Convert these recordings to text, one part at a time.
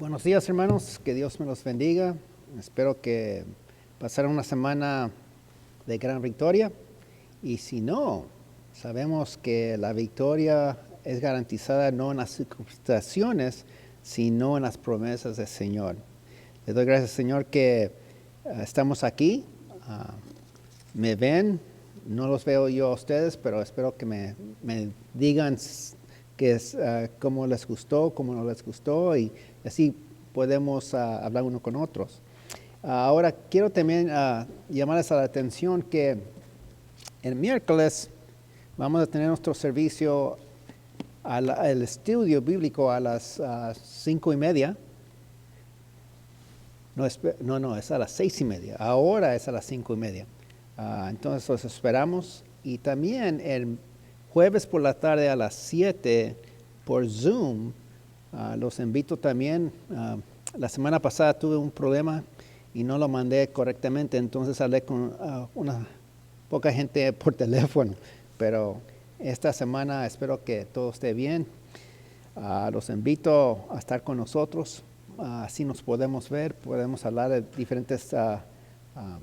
Buenos días, hermanos. Que Dios me los bendiga. Espero que pasaran una semana de gran victoria. Y si no, sabemos que la victoria es garantizada no en las circunstancias, sino en las promesas del Señor. Le doy gracias, Señor, que estamos aquí. Me ven, no los veo yo a ustedes, pero espero que me digan que es, cómo les gustó, cómo no les gustó, y así podemos hablar uno con otros. Ahora quiero también llamarles a la atención que el miércoles vamos a tener nuestro servicio el estudio bíblico a las 5:30. No, es a las 6:30. Ahora es a las 5:30. Entonces los esperamos. Y también el jueves por la tarde a las 7 por Zoom. Los invito también. La semana pasada tuve un problema y no lo mandé correctamente, entonces hablé con una poca gente por teléfono, pero esta semana espero que todo esté bien. Los invito a estar con nosotros, así nos podemos ver, podemos hablar de diferentes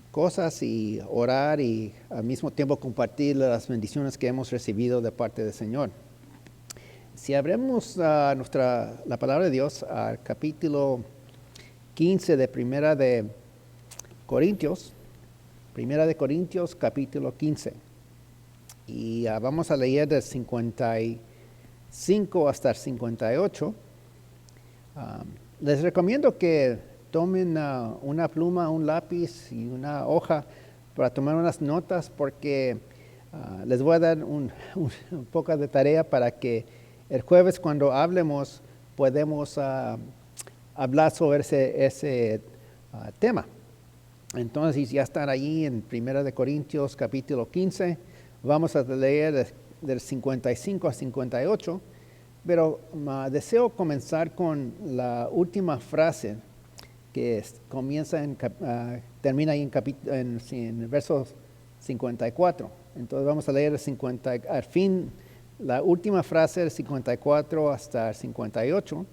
cosas y orar y al mismo tiempo compartir las bendiciones que hemos recibido de parte del Señor. Si abrimos la palabra de Dios al capítulo 15 de Primera de Corintios capítulo 15, y vamos a leer del 55 hasta el 58. Les recomiendo que tomen una pluma, un lápiz y una hoja para tomar unas notas, porque les voy a dar un poco de tarea para que el jueves cuando hablemos podemos hablar sobre ese tema. Entonces ya están allí en 1 Corintios capítulo 15. Vamos a leer del 55 a 58, pero deseo comenzar con la última frase que termina ahí en el verso 54. Entonces vamos a leer al fin la última frase del 54 hasta el 58,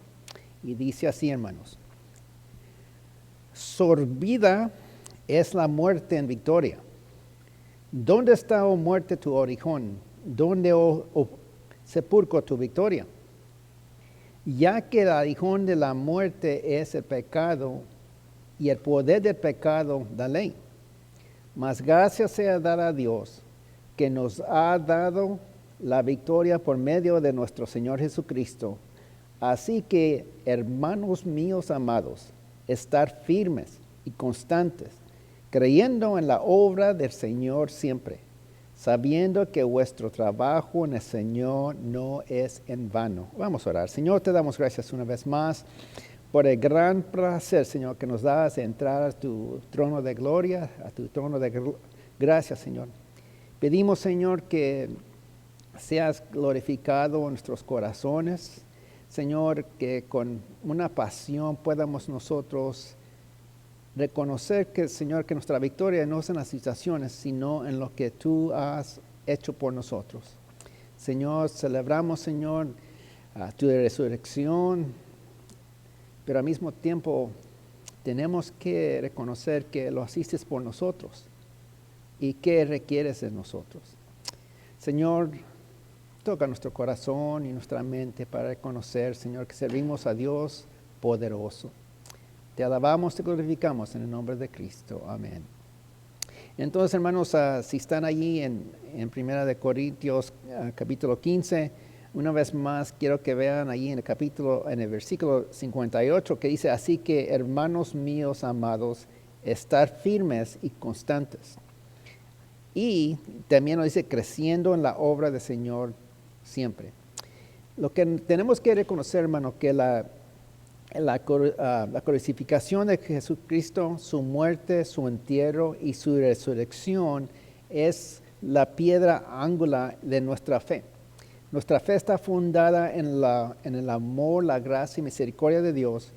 y dice así, hermanos: sorbida es la muerte en victoria. ¿Dónde está, oh muerte, tu aguijón? ¿Dónde, oh sepulcro, tu victoria? Ya que el aguijón de la muerte es el pecado, y el poder del pecado la ley. Mas gracias sea dada a Dios, que nos ha dado la victoria por medio de nuestro Señor Jesucristo. Así que, hermanos míos amados, estar firmes y constantes, creyendo en la obra del Señor siempre, sabiendo que vuestro trabajo en el Señor no es en vano. Vamos a orar. Señor, te damos gracias una vez más por el gran placer, Señor, que nos das de entrar a tu trono de gloria, a tu trono de gracia, Señor. Pedimos, Señor, que seas glorificado en nuestros corazones, Señor, que con una pasión podamos nosotros reconocer que, Señor, que nuestra victoria no es en las situaciones, sino en lo que tú has hecho por nosotros. Señor, celebramos, Señor, tu resurrección, pero al mismo tiempo tenemos que reconocer que lo hiciste por nosotros y que requieres de nosotros. Señor, toca nuestro corazón y nuestra mente para reconocer, Señor, que servimos a Dios poderoso. Te alabamos, te glorificamos en el nombre de Cristo. Amén. Entonces, hermanos, si están allí en 1 Corintios capítulo 15, una vez más quiero que vean allí en el versículo 58, que dice: así que, hermanos míos amados, estar firmes y constantes. Y también nos dice: creciendo en la obra del Señor siempre. Lo que tenemos que reconocer, hermano, que la crucificación de Jesucristo, su muerte, su entierro y su resurrección es la piedra angular de nuestra fe. Nuestra fe está fundada en el amor, la gracia y misericordia de Dios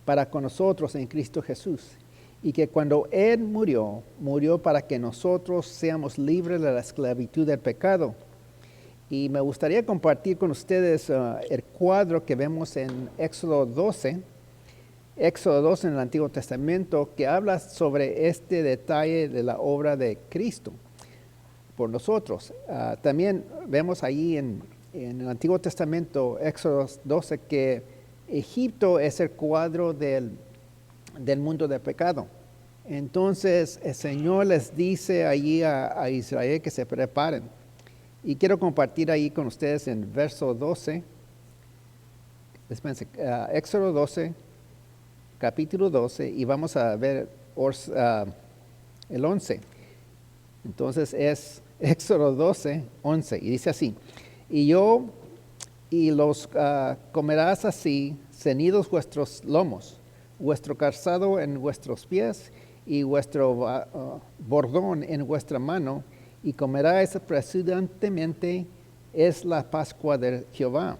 para con nosotros en Cristo Jesús. Y que cuando Él murió para que nosotros seamos libres de la esclavitud del pecado. Y me gustaría compartir con ustedes el cuadro que vemos en Éxodo 12, Éxodo 2 en el Antiguo Testamento, que habla sobre este detalle de la obra de Cristo por nosotros. También vemos ahí en el Antiguo Testamento, Éxodo 12, que Egipto es el cuadro del mundo de pecado. Entonces el Señor les dice allí a Israel que se preparen. Y quiero compartir ahí con ustedes en verso 12, Éxodo 12, capítulo 12, y vamos a ver el 11. Entonces es Éxodo 12, 11, y dice así: y los comerás así, ceñidos vuestros lomos, vuestro calzado en vuestros pies, y vuestro bordón en vuestra mano, y comerás precedentemente, es la Pascua de Jehová.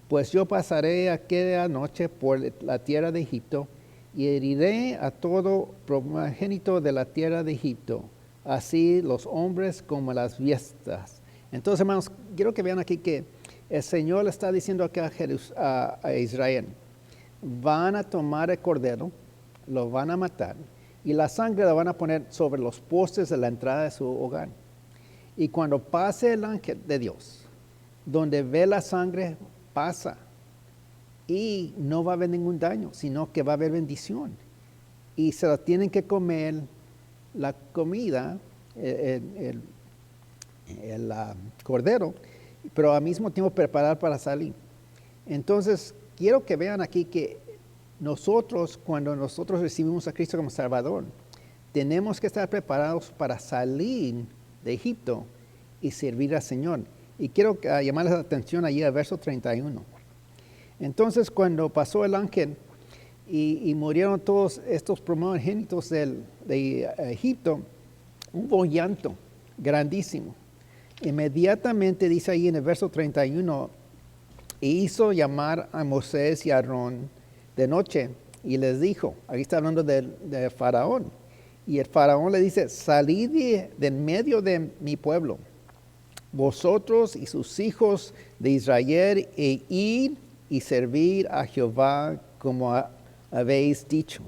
Pues yo pasaré aquella noche por la tierra de Egipto, y heriré a todo primogénito de la tierra de Egipto, así los hombres como las bestias. Entonces, hermanos, quiero que vean aquí que el Señor le está diciendo acá a Israel: van a tomar el cordero, lo van a matar, y la sangre la van a poner sobre los postes de la entrada de su hogar. Y cuando pase el ángel de Dios, donde ve la sangre, pasa, y no va a haber ningún daño, sino que va a haber bendición. Y se la tienen que comer la comida, el cordero, pero al mismo tiempo preparar para salir. Entonces, quiero que vean aquí que nosotros, cuando nosotros recibimos a Cristo como Salvador, tenemos que estar preparados para salir de Egipto y servir al Señor. Y quiero llamarles la atención allí al verso 31. Entonces, cuando pasó el ángel y murieron todos estos primogénitos de Egipto, hubo llanto grandísimo. Inmediatamente dice ahí en el verso 31, e hizo llamar a Moisés y a Aarón de noche, y les dijo, aquí está hablando de Faraón, y el Faraón le dice: salid de en medio de mi pueblo, vosotros y sus hijos de Israel, e id y servir a Jehová como habéis dicho.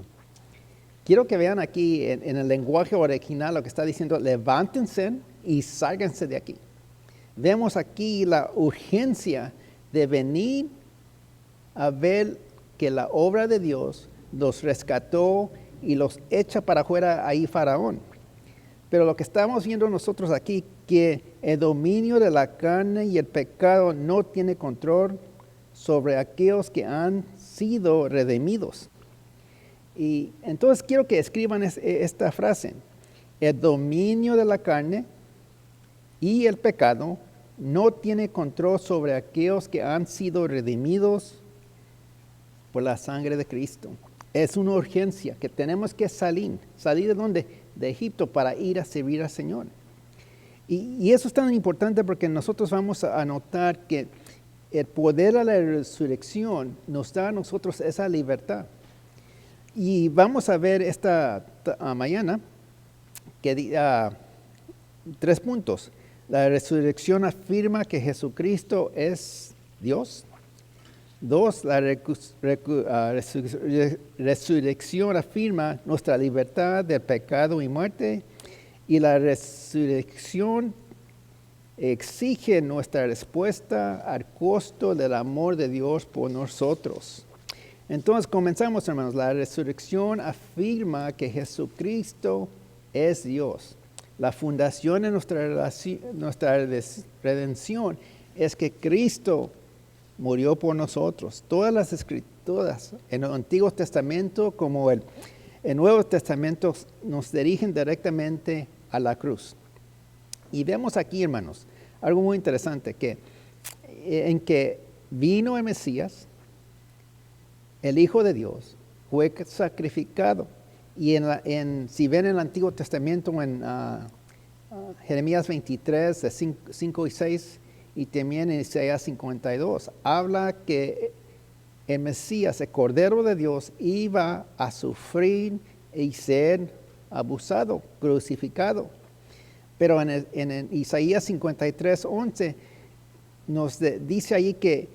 Quiero que vean aquí en el lenguaje original lo que está diciendo: levántense y sálganse de aquí. Vemos aquí la urgencia de venir a ver que la obra de Dios los rescató y los echa para afuera ahí Faraón. Pero lo que estamos viendo nosotros aquí, que el dominio de la carne y el pecado no tiene control sobre aquellos que han sido redimidos. Y entonces quiero que escriban esta frase: el dominio de la carne y el pecado no tiene control sobre aquellos que han sido redimidos por la sangre de Cristo. Es una urgencia que tenemos que salir de dónde? De Egipto, para ir a servir al Señor. Y eso es tan importante porque nosotros vamos a notar que el poder de la resurrección nos da a nosotros esa libertad. Y vamos a ver esta mañana que 3 puntos. La resurrección afirma que Jesucristo es Dios. 2, la resurrección afirma nuestra libertad del pecado y muerte. Y la resurrección exige nuestra respuesta al costo del amor de Dios por nosotros. Entonces comenzamos, hermanos. La resurrección afirma que Jesucristo es Dios. La fundación de nuestra redención es que Cristo murió por nosotros. Todas las escrituras en el Antiguo Testamento como el Nuevo Testamento nos dirigen directamente a la cruz. Y vemos aquí, hermanos, algo muy interesante, en que vino el Mesías, el Hijo de Dios, fue sacrificado. Y si ven en el Antiguo Testamento, en Jeremías 23, de 5 y 6, y también en Isaías 52, habla que el Mesías, el Cordero de Dios, iba a sufrir y ser abusado, crucificado. Pero en Isaías 53, 11, nos dice ahí que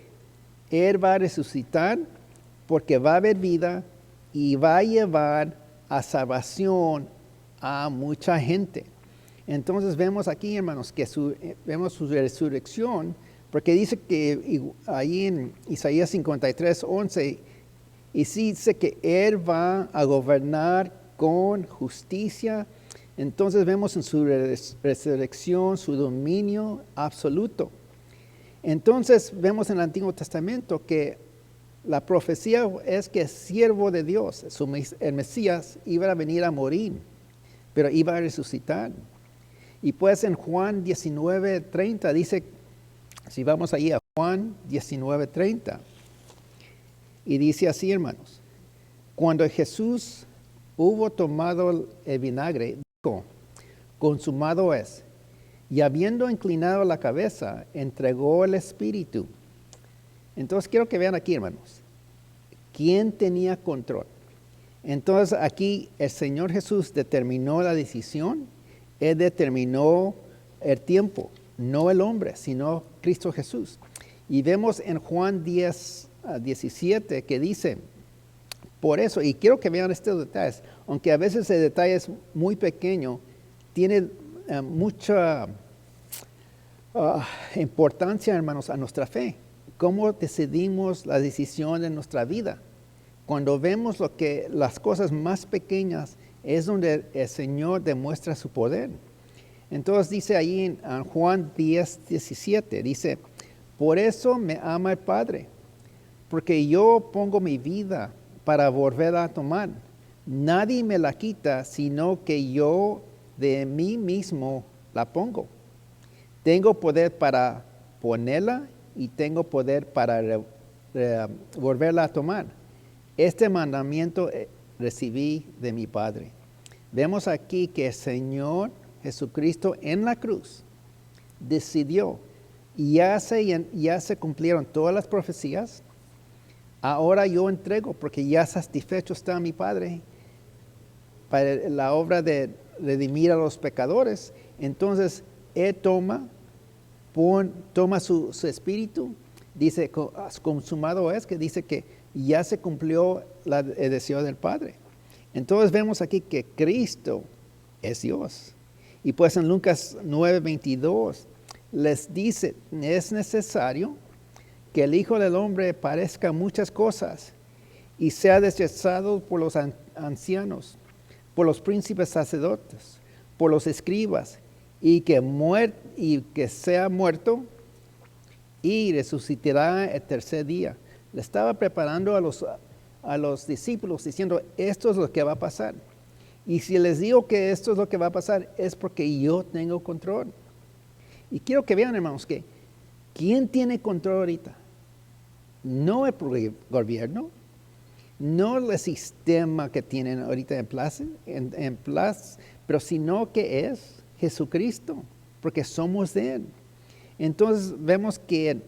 Él va a resucitar porque va a haber vida y va a llevar a salvación a mucha gente. Entonces vemos aquí, hermanos, que vemos su resurrección, porque dice que ahí en Isaías 53:11, y sí dice que Él va a gobernar con justicia. Entonces vemos en su resurrección su dominio absoluto. Entonces vemos en el Antiguo Testamento que la profecía es que el siervo de Dios, el Mesías, iba a venir a morir, pero iba a resucitar. Y pues en Juan 19:30 dice, si vamos allí a Juan 19:30, y dice así, hermanos: cuando Jesús hubo tomado el vinagre, dijo, consumado es. Y habiendo inclinado la cabeza, entregó el Espíritu. Entonces quiero que vean aquí, hermanos, ¿quién tenía control? Entonces aquí el Señor Jesús determinó la decisión. Él determinó el tiempo, no el hombre, sino Cristo Jesús. Y vemos en Juan 10:17 que dice, por eso, y quiero que vean estos detalles, aunque a veces el detalle es muy pequeño, tiene mucha importancia, hermanos, a nuestra fe. ¿Cómo decidimos la decisión de nuestra vida? Cuando vemos las cosas más pequeñas es donde el Señor demuestra su poder. Entonces dice ahí en Juan 10:17, dice, por eso me ama el Padre, porque yo pongo mi vida para volverla a tomar. Nadie me la quita, sino que yo de mí mismo la pongo. Tengo poder para ponerla y tengo poder para volverla a tomar. Este mandamiento recibí de mi Padre. Vemos aquí que el Señor Jesucristo en la cruz decidió, y ya se cumplieron todas las profecías. Ahora yo entrego, porque ya satisfecho está mi Padre para la obra de redimir a los pecadores. Entonces Él toma su espíritu, dice, consumado es, que dice que ya se cumplió el deseo del Padre. Entonces vemos aquí que Cristo es Dios. Y pues en Lucas 9:22 les dice, es necesario que el Hijo del Hombre padezca muchas cosas y sea desechado por los ancianos, por los príncipes sacerdotes, por los escribas, y que sea muerto y resucitará el tercer día. Le estaba preparando a los discípulos diciendo, esto es lo que va a pasar. Y si les digo que esto es lo que va a pasar, es porque yo tengo control. Y quiero que vean, hermanos, que ¿quién tiene control ahorita? No el gobierno, no el sistema que tienen ahorita en plaza, pero sino que es Jesucristo, porque somos de Él. Entonces vemos que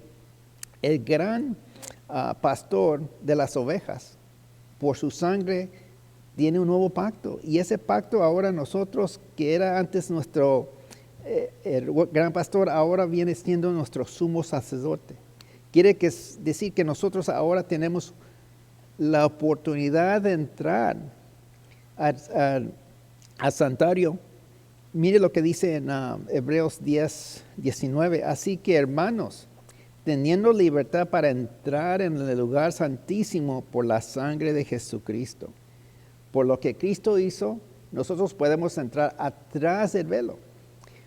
el gran pastor de las ovejas, por su sangre, tiene un nuevo pacto. Y ese pacto ahora nosotros, que era antes el gran pastor, ahora viene siendo nuestro sumo sacerdote. Quiere decir que nosotros ahora tenemos la oportunidad de entrar al santuario. Mire lo que dice en Hebreos 10:19. Así que, hermanos, teniendo libertad para entrar en el lugar santísimo por la sangre de Jesucristo, por lo que Cristo hizo, nosotros podemos entrar atrás del velo.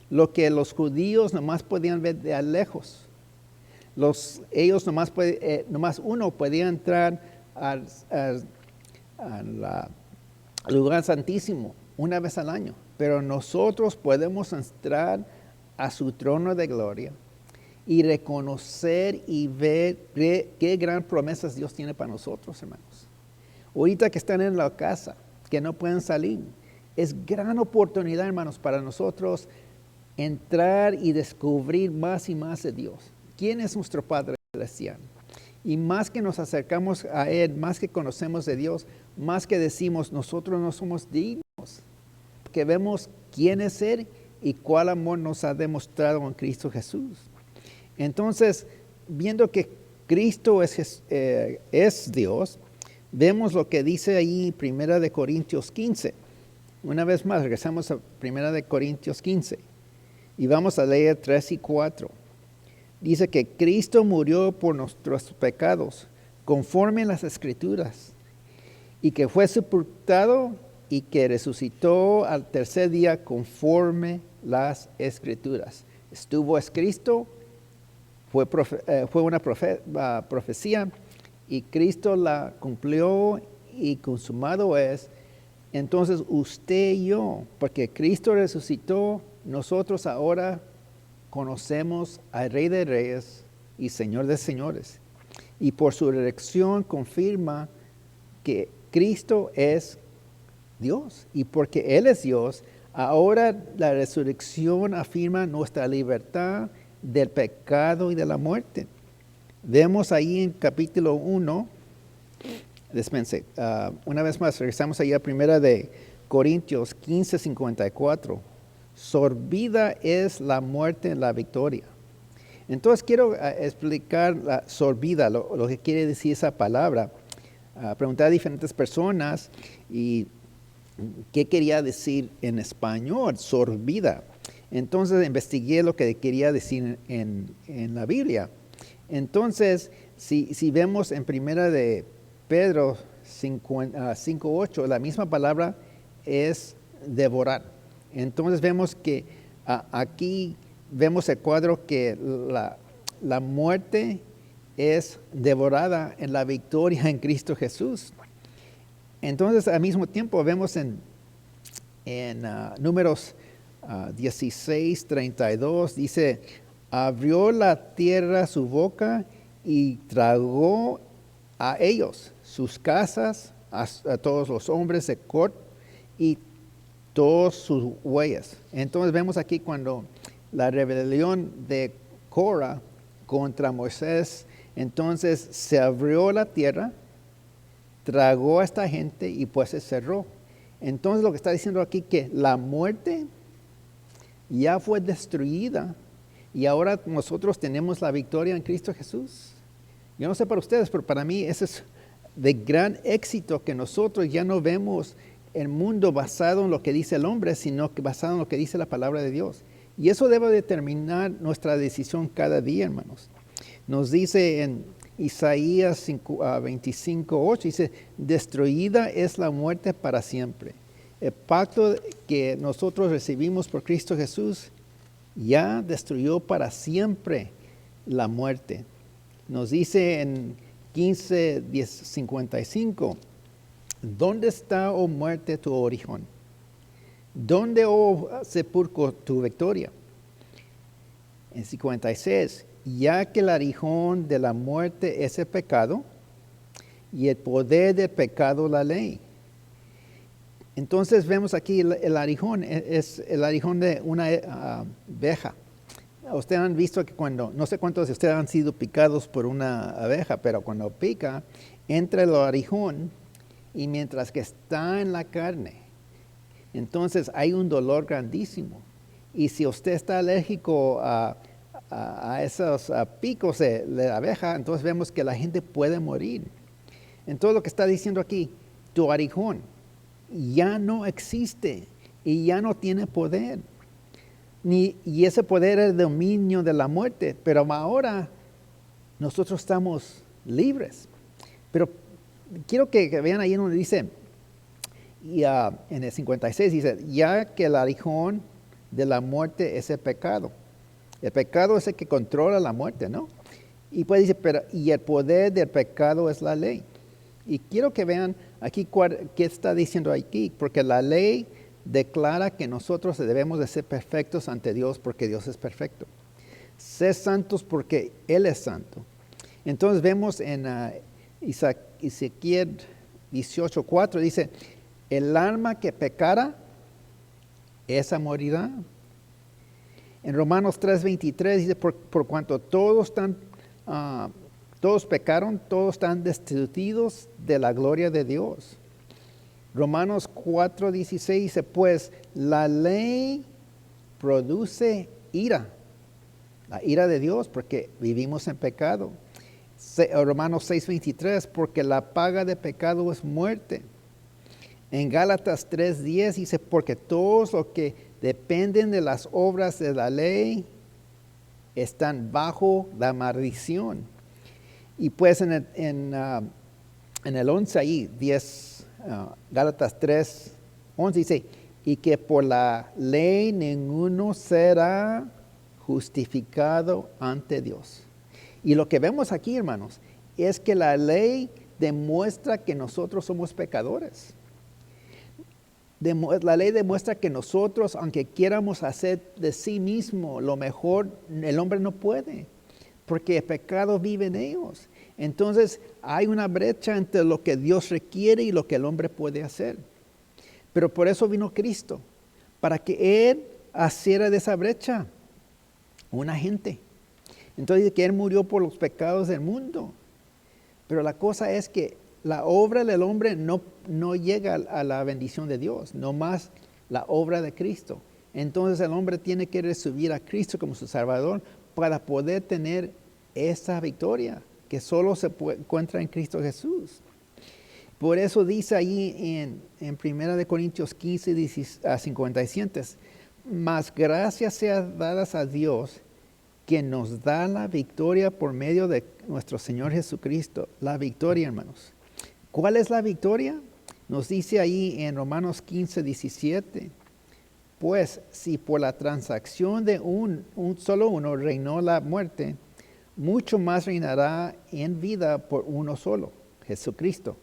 Lo que los judíos nomás podían ver de a lejos. Ellos nomás uno podía entrar al lugar santísimo una vez al año. Pero nosotros podemos entrar a su trono de gloria y reconocer y ver qué gran promesas Dios tiene para nosotros, hermanos. Ahorita que están en la casa, que no pueden salir, es gran oportunidad, hermanos, para nosotros entrar y descubrir más y más de Dios. ¿Quién es nuestro Padre Celestial? Y más que nos acercamos a Él, más que conocemos de Dios, más que decimos, nosotros no somos dignos, que vemos quién es Él y cuál amor nos ha demostrado en Cristo Jesús. Entonces, viendo que Cristo es Dios, vemos lo que dice ahí Primera de Corintios 15. Una vez más, regresamos a Primera de Corintios 15 y vamos a leer 3 y 4. Dice que Cristo murió por nuestros pecados, conforme a las Escrituras, y que fue sepultado y que resucitó al tercer día conforme las Escrituras. Estuvo escrito, fue una profecía, y Cristo la cumplió y consumado es. Entonces usted y yo, porque Cristo resucitó, nosotros ahora conocemos al Rey de Reyes y Señor de Señores. Y por su resurrección confirma que Cristo es Dios. Y porque Él es Dios, ahora la resurrección afirma nuestra libertad del pecado y de la muerte. Vemos ahí en capítulo 1, dispense, una vez más, regresamos ahí a Primera de Corintios 15, 54. Sorbida es la muerte en la victoria. Entonces quiero explicar la sorbida, lo que quiere decir esa palabra. Pregunté a diferentes personas y qué quería decir en español, sorbida. Entonces investigué lo que quería decir en la Biblia. Entonces, si vemos en Primera de Pedro 5:8, la misma palabra es devorar. Entonces vemos que aquí vemos el cuadro que la muerte es devorada en la victoria en Cristo Jesús. Entonces al mismo tiempo vemos en Números 16:32, dice, abrió la tierra su boca y tragó a ellos, sus casas, a todos los hombres de Cort y todos sus huellas. Entonces vemos aquí cuando la rebelión de Cora contra Moisés, entonces se abrió la tierra, tragó a esta gente y pues se cerró. Entonces lo que está diciendo aquí que la muerte ya fue destruida y ahora nosotros tenemos la victoria en Cristo Jesús. Yo no sé para ustedes, pero para mí eso es de gran éxito, que nosotros ya no vemos el mundo basado en lo que dice el hombre, sino que basado en lo que dice la palabra de Dios. Y eso debe determinar nuestra decisión cada día, hermanos. Nos dice en Isaías 25:8, dice, destruida es la muerte para siempre. El pacto que nosotros recibimos por Cristo Jesús ya destruyó para siempre la muerte. Nos dice en 15:55, ¿dónde está, oh muerte, tu origen? ¿Dónde, oh sepulcro, tu victoria? En 56, ya que el aguijón de la muerte es el pecado, y el poder del pecado la ley. Entonces vemos aquí el aguijón, es el aguijón de una abeja. Ustedes han visto que cuando, no sé cuántos de ustedes han sido picados por una abeja, pero cuando pica, entra el aguijón y mientras que está en la carne, entonces hay un dolor grandísimo. Y si usted está alérgico a esos picos de la abeja, entonces vemos que la gente puede morir. Entonces lo que está diciendo aquí, tu aguijón ya no existe y ya no tiene poder. Y ese poder es el dominio de la muerte, pero ahora nosotros estamos libres. Pero quiero que vean ahí donde dice, en el 56 dice, ya que el aguijón de la muerte es el pecado. El pecado es el que controla la muerte, ¿no? Y pues dice, y el poder del pecado es la ley. Y quiero que vean aquí qué está diciendo aquí, porque la ley declara que nosotros debemos de ser perfectos ante Dios porque Dios es perfecto. Ser santos porque Él es santo. Entonces vemos en Ezequiel 18:4, dice, el alma que pecara, esa morirá. En Romanos 3:23 dice, por cuanto todos pecaron, todos están destituidos de la gloria de Dios. Romanos 4:16 dice, pues la ley produce ira, la ira de Dios, porque vivimos en pecado. Romanos 6:23, porque la paga de pecado es muerte. En Gálatas 3:10 dice, porque todos los que dependen de las obras de la ley están bajo la maldición. Y pues en el 11 ahí, 10, Gálatas 3:11 dice, y que por la ley ninguno será justificado ante Dios. Y lo que vemos aquí, hermanos, es que la ley demuestra que nosotros somos pecadores. La ley demuestra que nosotros, aunque quieramos hacer de sí mismo lo mejor, el hombre no puede, porque el pecado vive en ellos. Entonces hay una brecha entre lo que Dios requiere y lo que el hombre puede hacer. Pero por eso vino Cristo, para que Él hiciera de esa brecha un agente. Entonces dice que Él murió por los pecados del mundo. Pero la cosa es que la obra del hombre no llega a la bendición de Dios, no más la obra de Cristo. Entonces el hombre tiene que recibir a Cristo como su Salvador para poder tener esa victoria que solo se encuentra en Cristo Jesús. Por eso dice ahí en 1 Corintios 15:57, mas gracias sean dadas a Dios que nos da la victoria por medio de nuestro Señor Jesucristo. La victoria, hermanos. ¿Cuál es la victoria? Nos dice ahí en Romanos 15:17. Pues si por la transacción de un solo uno reinó la muerte, mucho más reinará en vida por uno solo, Jesucristo.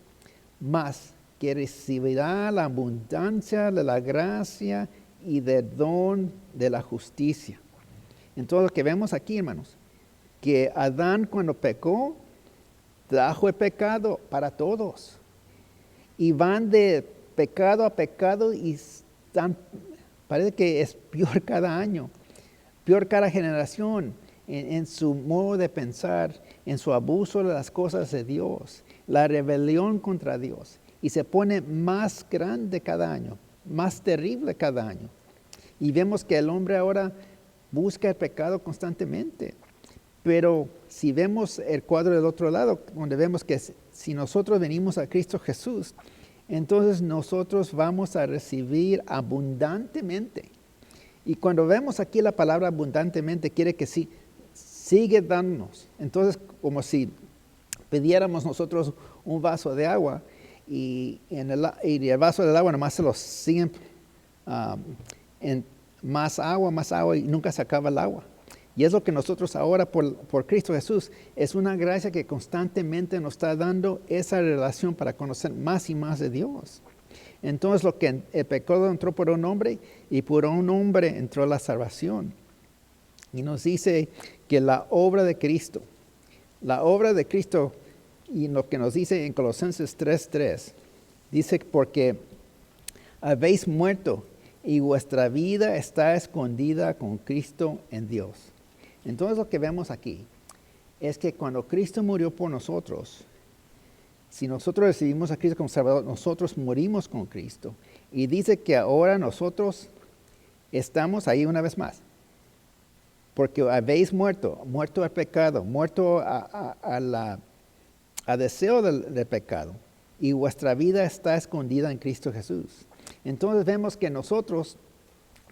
Mas que recibirá la abundancia de la gracia y del don de la justicia. Entonces lo que vemos aquí, hermanos, que Adán cuando pecó, trajo el pecado para todos. Y van de pecado a pecado y parece que es peor cada año, peor cada generación en su modo de pensar, en su abuso de las cosas de Dios, la rebelión contra Dios. Y se pone más grande cada año, más terrible cada año. Y vemos que el hombre ahora busca el pecado constantemente. Pero si vemos el cuadro del otro lado, donde vemos que si nosotros venimos a Cristo Jesús, entonces nosotros vamos a recibir abundantemente. Y cuando vemos aquí la palabra abundantemente, quiere que sí, sigue dándonos. Entonces, como si pidiéramos nosotros un vaso de agua y el vaso del agua nomás se lo siguen en más agua y nunca se acaba el agua. Y es lo que nosotros ahora por Cristo Jesús, es una gracia que constantemente nos está dando esa relación para conocer más y más de Dios. Entonces lo que el pecado entró por un hombre y por un hombre entró la salvación. Y nos dice que la obra de Cristo y lo que nos dice en Colosenses 3:3, dice porque habéis muerto y vuestra vida está escondida con Cristo en Dios. Entonces lo que vemos aquí es que cuando Cristo murió por nosotros, si nosotros recibimos a Cristo como Salvador, nosotros morimos con Cristo. Y dice que ahora nosotros estamos ahí una vez más. Porque habéis muerto al pecado, muerto al deseo del pecado. Y vuestra vida está escondida en Cristo Jesús. Entonces vemos que nosotros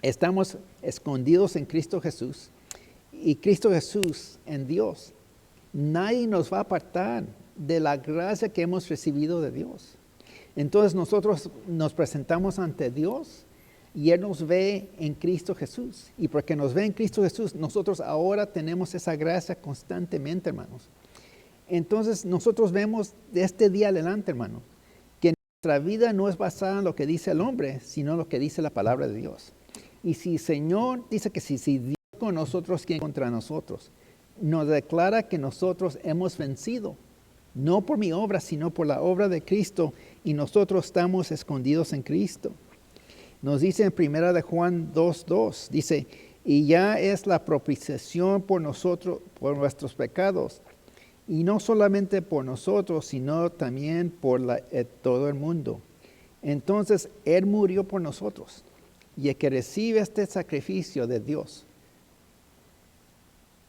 estamos escondidos en Cristo Jesús. Y Cristo Jesús en Dios. Nadie nos va a apartar de la gracia que hemos recibido de Dios. Entonces nosotros nos presentamos ante Dios y Él nos ve en Cristo Jesús. Y porque nos ve en Cristo Jesús, nosotros ahora tenemos esa gracia constantemente, hermanos. Entonces nosotros vemos de este día adelante, hermano, que nuestra vida no es basada en lo que dice el hombre, sino en lo que dice la palabra de Dios. Y si el Señor dice que si Dios con nosotros, ¿quién contra nosotros? Nos declara que nosotros hemos vencido, no por mi obra, sino por la obra de Cristo, y nosotros estamos escondidos en Cristo. Nos dice en 1 de Juan 2:2, dice, y ya es la propiciación por nosotros, por nuestros pecados, y no solamente por nosotros, sino también por todo el mundo. Entonces, Él murió por nosotros, y el que recibe este sacrificio de Dios,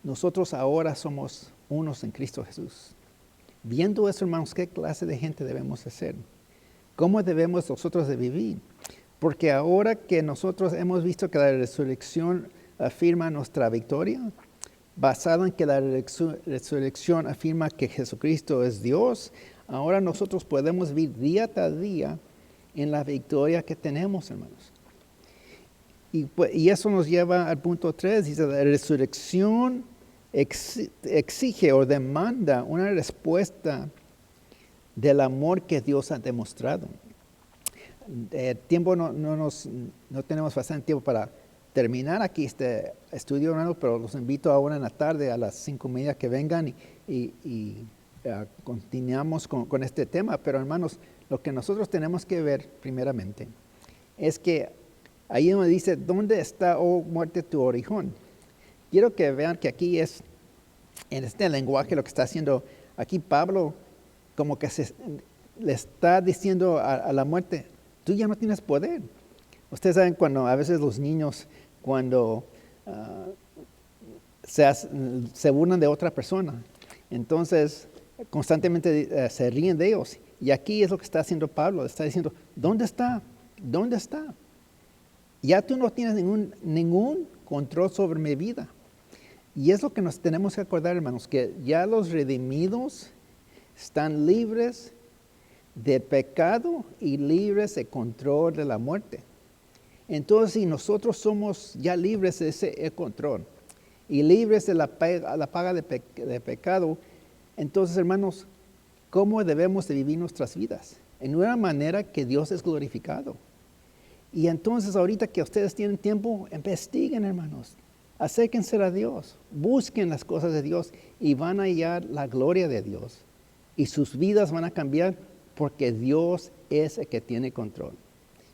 nosotros ahora somos unos en Cristo Jesús. Viendo eso, hermanos, ¿qué clase de gente debemos de ser? ¿Cómo debemos nosotros de vivir? Porque ahora que nosotros hemos visto que la resurrección afirma nuestra victoria, basado en que la resurrección afirma que Jesucristo es Dios, ahora nosotros podemos vivir día tras día en la victoria que tenemos, hermanos. Y eso nos lleva al punto 3, dice, la resurrección exige o demanda una respuesta del amor que Dios ha demostrado. Tiempo no tenemos bastante tiempo para terminar aquí este estudio, hermano, pero los invito ahora en la tarde a las 5:30 que vengan y continuamos con este tema. Pero hermanos, lo que nosotros tenemos que ver primeramente es que ahí donde dice, ¿dónde está, oh muerte, tu aguijón? Quiero que vean que aquí es, en este lenguaje, lo que está haciendo aquí Pablo, como que le está diciendo a la muerte, tú ya no tienes poder. Ustedes saben cuando a veces los niños, cuando se burlan de otra persona, entonces constantemente se ríen de ellos. Y aquí es lo que está haciendo Pablo, está diciendo, ¿dónde está? ¿Dónde está? Ya tú no tienes ningún control sobre mi vida. Y es lo que nos tenemos que acordar, hermanos, que ya los redimidos están libres del pecado y libres de control de la muerte. Entonces, si nosotros somos ya libres de ese control y libres de la paga de pecado, entonces, hermanos, ¿cómo debemos de vivir nuestras vidas? En una manera que Dios es glorificado. Y entonces, ahorita que ustedes tienen tiempo, investiguen, hermanos. Acérquense a Dios, busquen las cosas de Dios y van a hallar la gloria de Dios. Y sus vidas van a cambiar porque Dios es el que tiene control.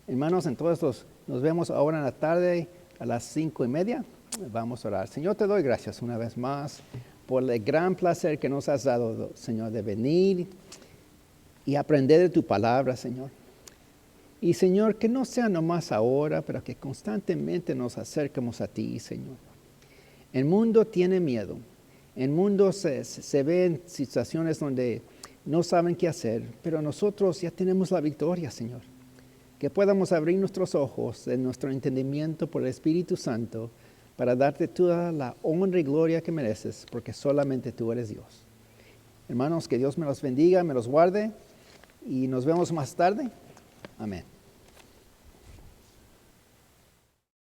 Hermanos, entonces nos vemos ahora en la tarde a las 5:30. Vamos a orar. Señor, te doy gracias una vez más por el gran placer que nos has dado, Señor, de venir y aprender de tu palabra, Señor. Y Señor, que no sea nomás ahora, pero que constantemente nos acerquemos a ti, Señor. El mundo tiene miedo. El mundo se ve en situaciones donde no saben qué hacer, pero nosotros ya tenemos la victoria, Señor. Que podamos abrir nuestros ojos en nuestro entendimiento por el Espíritu Santo para darte toda la honra y gloria que mereces, porque solamente tú eres Dios. Hermanos, que Dios me los bendiga, me los guarde y nos vemos más tarde. Amén.